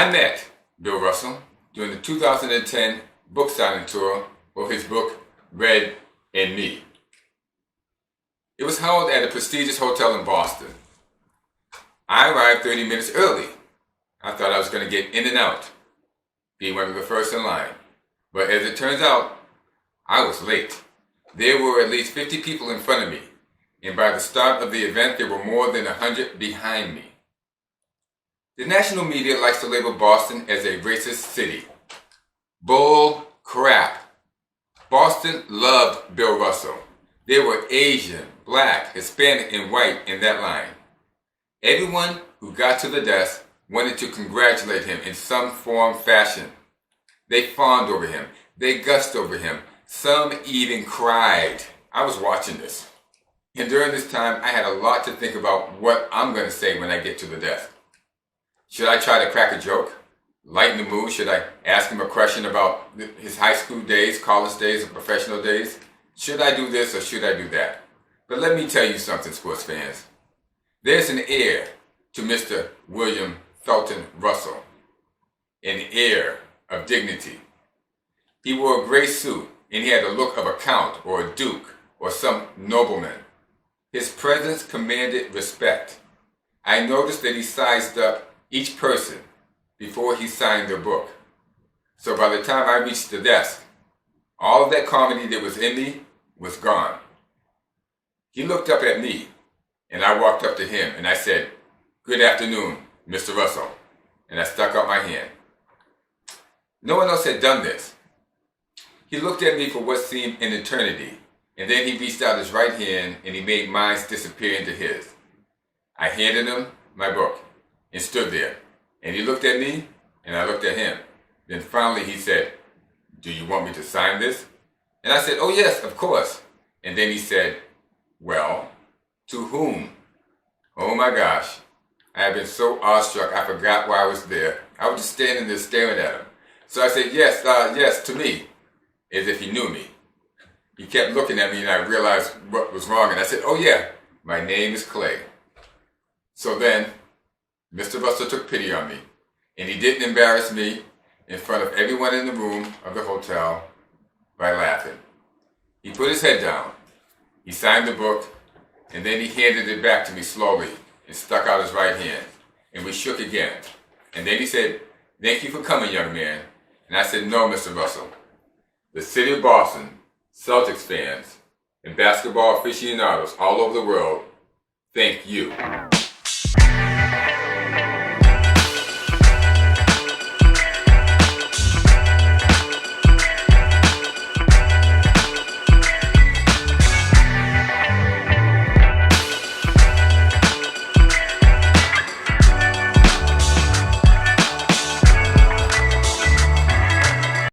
I met Bill Russell during the 2010 book signing tour for his book, Red and Me. It was held at a prestigious hotel in Boston. I arrived 30 minutes early. I thought I was going to get in and out, being one of the first in line. But as it turns out, I was late. There were at least 50 people in front of me, and by the start of the event, there were more than 100 behind me. The national media likes to label Boston as a racist city. Bull crap. Boston loved Bill Russell. There were Asian, Black, Hispanic, and white in that line. Everyone who got to the desk wanted to congratulate him in some form, fashion. They fawned over him. They gushed over him. Some even cried. I was watching this. And during this time, I had a lot to think about what I'm going to say when I get to the desk. Should I try to crack a joke? Lighten the mood? Should I ask him a question about his high school days, college days, or professional days? Should I do this or should I do that? But let me tell you something, sports fans. There's an air to Mr. William Felton Russell, an air of dignity. He wore a gray suit and he had the look of a count or a duke or some nobleman. His presence commanded respect. I noticed that he sized up each person before he signed their book. So by the time I reached the desk, all of that comedy that was in me was gone. He looked up at me, and I walked up to him, and I said, "Good afternoon, Mr. Russell," and I stuck out my hand. No one else had done this. He looked at me for what seemed an eternity, and then he reached out his right hand, and he made mine disappear into his. I handed him my book, and stood there, and he looked at me, and I looked at him. Then finally he said, "Do you want me to sign this?" And I said, "Oh yes, of course." And then he said, "Well, to whom?" Oh my gosh, I had been so awestruck I forgot why I was there. I was just standing there staring at him. So I said, yes, to me, as if he knew me. He kept looking at me and I realized what was wrong. And I said, "Oh yeah, my name is Clay." So then, Mr. Russell took pity on me. And he didn't embarrass me in front of everyone in the room of the hotel by laughing. He put his head down. He signed the book. And then he handed it back to me slowly and stuck out his right hand. And we shook again. And then he said, "Thank you for coming, young man." And I said, "No, Mr. Russell. The city of Boston, Celtics fans, and basketball aficionados all over the world, thank you."